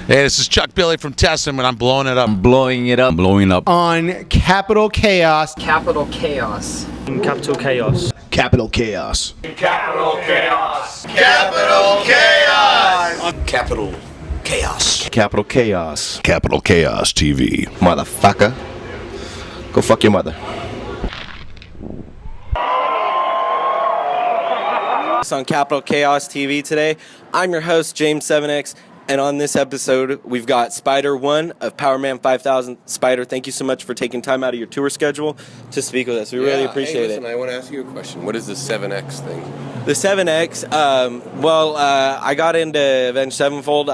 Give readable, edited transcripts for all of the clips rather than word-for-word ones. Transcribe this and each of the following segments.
Hey, this is Chuck Billy from Testament, and I'm blowing it up. Blowing it up. Blowing up. On Capital Chaos. Capital Chaos. Capital Chaos. Capital Chaos. Capital Chaos. Capital Chaos. Capital Chaos. Capital Chaos. Capital Chaos TV. Motherfucker. Go fuck your mother. On Capital Chaos TV today. I'm your host, James 7X, and on this episode, we've got Spider One of Powerman 5000. Spider, thank you so much for taking time out of your tour schedule to speak with us. We really appreciate listen, it. I want to ask you a question. What is the 7X thing? The 7X, I got into Avenged Sevenfold.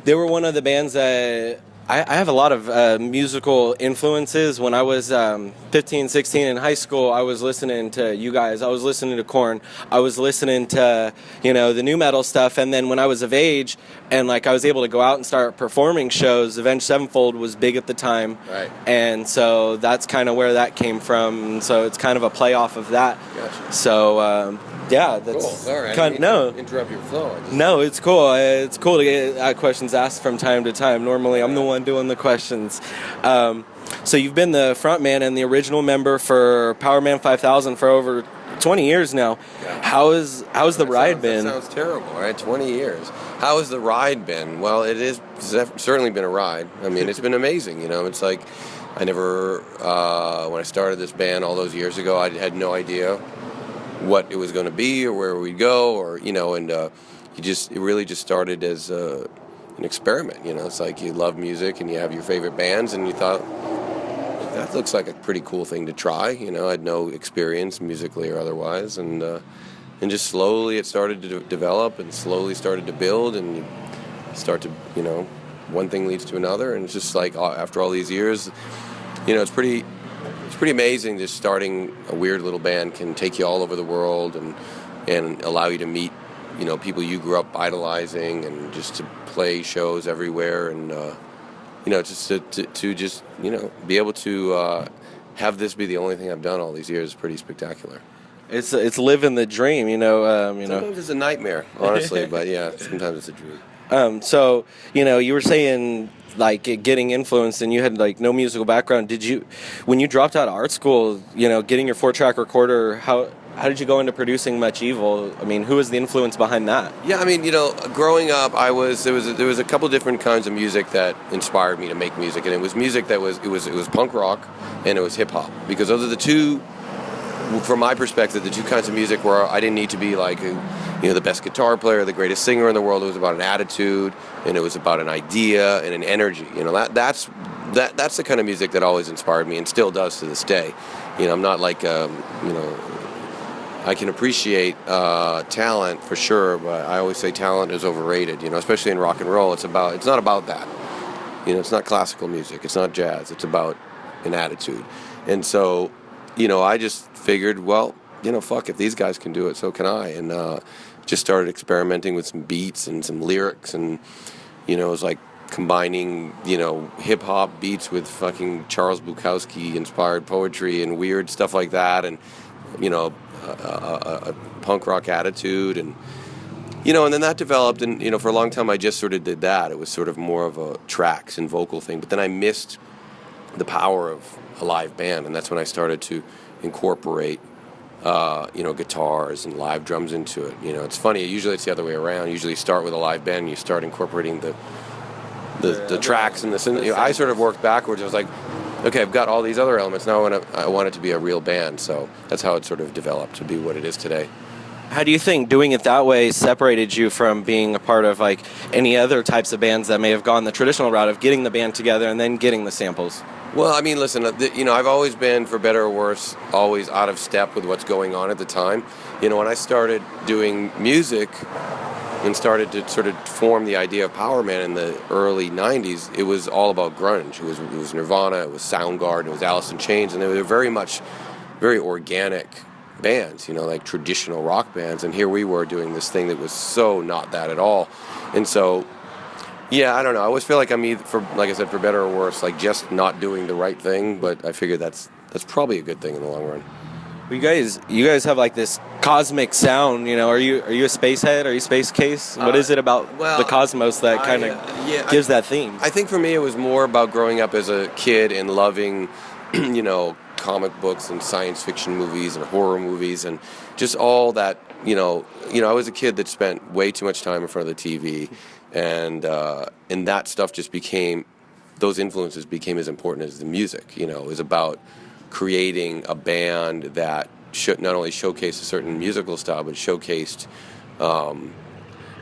They were one of the bands that I have a lot of musical influences. When I was 15, 16 in high school, I was listening to you guys. I was listening to Korn. I was listening to, the new metal stuff. And then when I was of age and I was able to go out and start performing shows, Avenged Sevenfold was big at the time. Right. And so that's kind of where that came from. And so it's kind of a play off of that. Gotcha. So, that's cool. All right. Interrupt your flow. No, it's cool. It's cool to get questions asked from time to time. Normally, I'm the one doing the questions. So you've been the front man and the original member for Powerman 5000 for over 20 years now. Yeah. How's the ride been? That sounds terrible, right? 20 years. How has the ride been? Well, it is certainly been a ride. I mean, it's been amazing. It's like I never, when I started this band all those years ago, I had no idea what it was going to be or where we'd go, it really just started as an experiment. It's like you love music and you have your favorite bands, and you thought that looks like a pretty cool thing to try. I had no experience musically or otherwise, and just slowly it started to develop and slowly started to build, and you start to one thing leads to another, and it's just like after all these years, it's pretty amazing. Just starting a weird little band can take you all over the world and allow you to meet people you grew up idolizing, and just to play shows everywhere, and just to just be able to have this be the only thing I've done all these years is pretty spectacular. It's living the dream, Sometimes it's a nightmare, honestly, but yeah, sometimes it's a dream. So you were saying getting influenced, and you had no musical background. When you dropped out of art school, getting your 4-track recorder, how did you go into producing Much Evil? I mean, who was the influence behind that? Yeah, I mean, growing up, there was a couple different kinds of music that inspired me to make music, and it was music that was punk rock and it was hip hop, because those are the two, from my perspective, the two kinds of music where I didn't need to be the best guitar player, the greatest singer in the world. It was about an attitude, and it was about an idea and an energy. That's the kind of music that always inspired me and still does to this day. I'm not I can appreciate talent for sure, but I always say talent is overrated. Especially in rock and roll, it's not about that. It's not classical music, it's not jazz. It's about an attitude, and so I just figured, well, fuck, if these guys can do it, so can I, and just started experimenting with some beats and some lyrics, and it was like combining hip hop beats with fucking Charles Bukowski inspired poetry and weird stuff like that, and a punk rock attitude, and and then that developed, and for a long time I just sort of did that. It was sort of more of a tracks and vocal thing, but then I missed the power of a live band, and that's when I started to incorporate guitars and live drums into it. It's funny, usually it's the other way around. Usually you start with a live band and you start incorporating the tracks and the synth. I sort of worked backwards. I was like, okay, I've got all these other elements, now I want it to be a real band. So that's how it sort of developed to be what it is today. How do you think doing it that way separated you from being a part of any other types of bands that may have gone the traditional route of getting the band together and then getting the samples? Well, I mean, listen, I've always been, for better or worse, always out of step with what's going on at the time. When I started doing music and started to sort of form the idea of Powerman in the early 90s, it was all about grunge. It was Nirvana, it was Soundgarden, it was Alice in Chains, and they were very organic bands, like traditional rock bands. And here we were doing this thing that was so not that at all. And so, yeah, I don't know. I always feel like I'm either, like I said, for better or worse, just not doing the right thing. But I figure that's probably a good thing in the long run. You guys have like this cosmic sound. You know, are you a space head? Are you space case? What is it about the cosmos that kind of gives that theme? I think for me it was more about growing up as a kid and loving, you know, comic books and science fiction movies and horror movies and just all that. You know, I was a kid that spent way too much time in front of the TV, and that stuff just became, those influences became as important as the music. You know, it was about creating a band that should not only showcase a certain musical style, but showcased,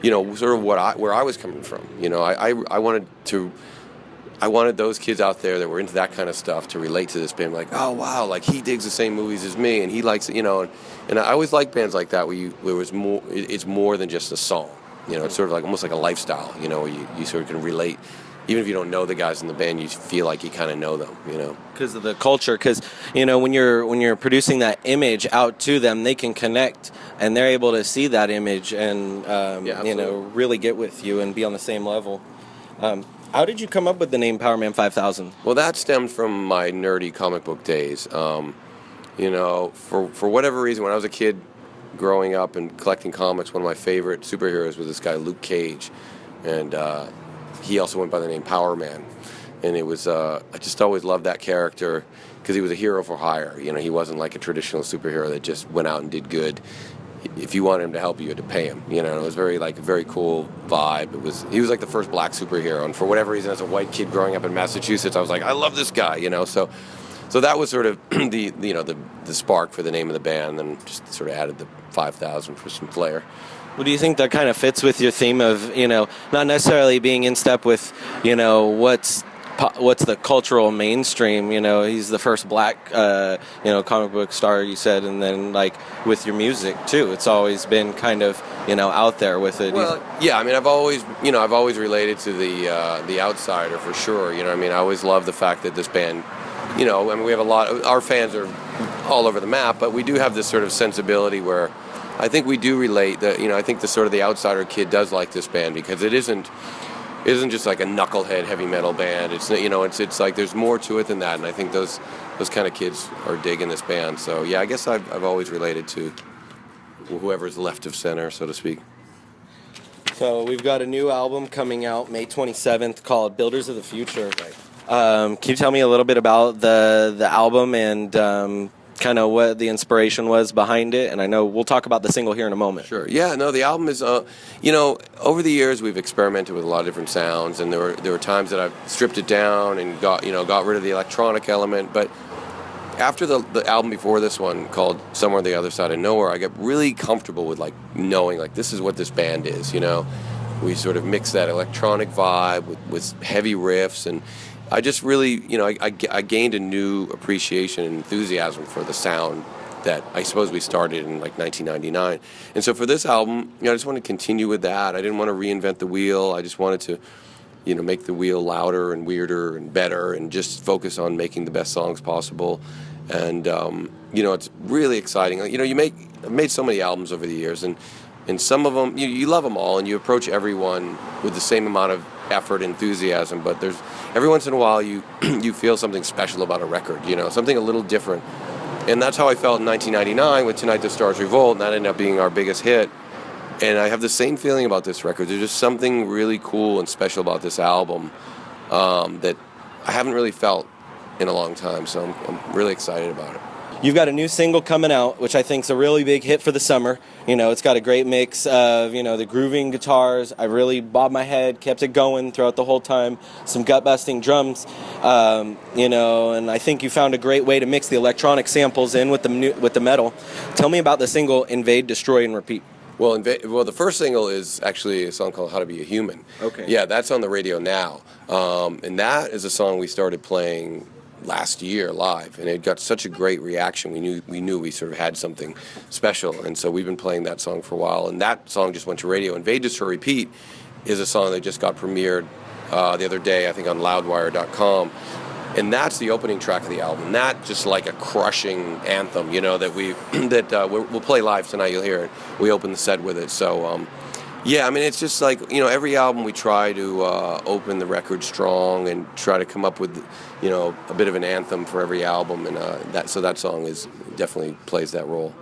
you know, sort of where I was coming from. You know, I wanted those kids out there that were into that kind of stuff to relate to this band, like, oh wow, like he digs the same movies as me, and he likes it, you know, and I always like bands like that where it was more, it's more than just a song. You know, it's sort of like almost like a lifestyle. You know, where you sort of can relate. Even if you don't know the guys in the band, you feel like you kind of know them, you know. Because of the culture, because, you know, when you're producing that image out to them, they can connect, and they're able to see that image and, you know, really get with you and be on the same level. How did you come up with the name Powerman 5000? Well, that stemmed from my nerdy comic book days. You know, for whatever reason, when I was a kid growing up and collecting comics, one of my favorite superheroes was this guy, Luke Cage. And he also went by the name Powerman, and it was I just always loved that character because he was a hero for hire. You know, he wasn't like a traditional superhero that just went out and did good. If you wanted him to help you, you had to pay him. You know, it was very like a very cool vibe. He was like the first black superhero, and for whatever reason, as a white kid growing up in Massachusetts, I was like, I love this guy. You know, so that was sort of the spark for the name of the band, and just sort of added the 5000 for some flair. Well, do you think that kind of fits with your theme of, you know, not necessarily being in step with, you know, what's the cultural mainstream? You know, he's the first black, you know, comic book star, you said, and then like with your music too, it's always been kind of, you know, out there with it. Well, yeah, I mean, I've always related to the outsider for sure. You know, I mean, I always love the fact that this band, you know, I mean, we have our fans are all over the map, but we do have this sort of sensibility where I think we do relate that, you know, I think the sort of the outsider kid does like this band because it isn't just like a knucklehead heavy metal band. It's, you know, it's like there's more to it than that, and I think those kind of kids are digging this band. So yeah, I guess I've always related to whoever's left of center, so to speak. So we've got a new album coming out May 27th called Builders of the Future. Can you tell me a little bit about the album and kind of what the inspiration was behind it? And I know we'll talk about the single here in a moment. Sure. Yeah, no, the album is, you know, over the years we've experimented with a lot of different sounds, and there were times that I've stripped it down and got rid of the electronic element, but after the album before this one called Somewhere on the Other Side of Nowhere, I got really comfortable with like knowing like this is what this band is, you know. We sort of mix that electronic vibe with heavy riffs, and I just really, you know, I gained a new appreciation and enthusiasm for the sound that I suppose we started in like 1999. And so for this album, you know, I just wanted to continue with that. I didn't want to reinvent the wheel. I just wanted to, you know, make the wheel louder and weirder and better and just focus on making the best songs possible. And, you know, it's really exciting. You know, I've made so many albums over the years, and some of them, you love them all, and you approach everyone with the same amount of effort and enthusiasm, but there's every once in a while you feel something special about a record, you know, something a little different. And that's how I felt in 1999 with Tonight the Stars Revolt, and that ended up being our biggest hit. And I have the same feeling about this record. There's just something really cool and special about this album that I haven't really felt in a long time, so I'm really excited about it. You've got a new single coming out, which I think is a really big hit for the summer. You know, it's got a great mix of, you know, the grooving guitars. I really bobbed my head, kept it going throughout the whole time. Some gut-busting drums, you know, and I think you found a great way to mix the electronic samples in with the metal. Tell me about the single Invade, Destroy, and Repeat. Well, the first single is actually a song called How to Be a Human. Okay. Yeah, that's on the radio now. And that is a song we started playing last year live, and it got such a great reaction. We knew we sort of had something special, and so we've been playing that song for a while, and that song just went to radio. Invade, Destroy, Repeat is a song that just got premiered the other day, I think on loudwire.com, and that's the opening track of the album. That just like a crushing anthem, you know, that we'll play live tonight. You'll hear it. We open the set with it. So Yeah, I mean, it's just like, every album we try to open the record strong and try to come up with, a bit of an anthem for every album, and that song definitely plays that role.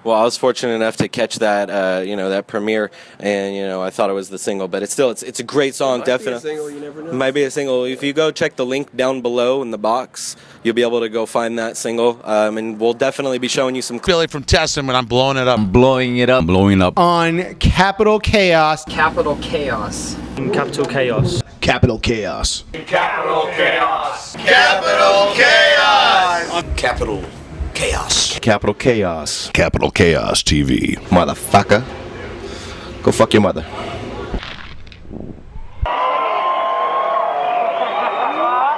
Well, I was fortunate enough to catch that, that premiere, and I thought it was the single, but it's a great song, definitely. Might be a single, you never know. Might be a single. If you go check the link down below in the box, you'll be able to go find that single, and we'll definitely be showing you some. Billy from Testament, I'm blowing it up. Blowing it up. Blowing up. On Capital Chaos. Capital Chaos. Capital Chaos. Capital Chaos. Capital Chaos. Capital Chaos. Capital Chaos. Capital Chaos. Capital Chaos TV. Motherfucker. Go fuck your mother.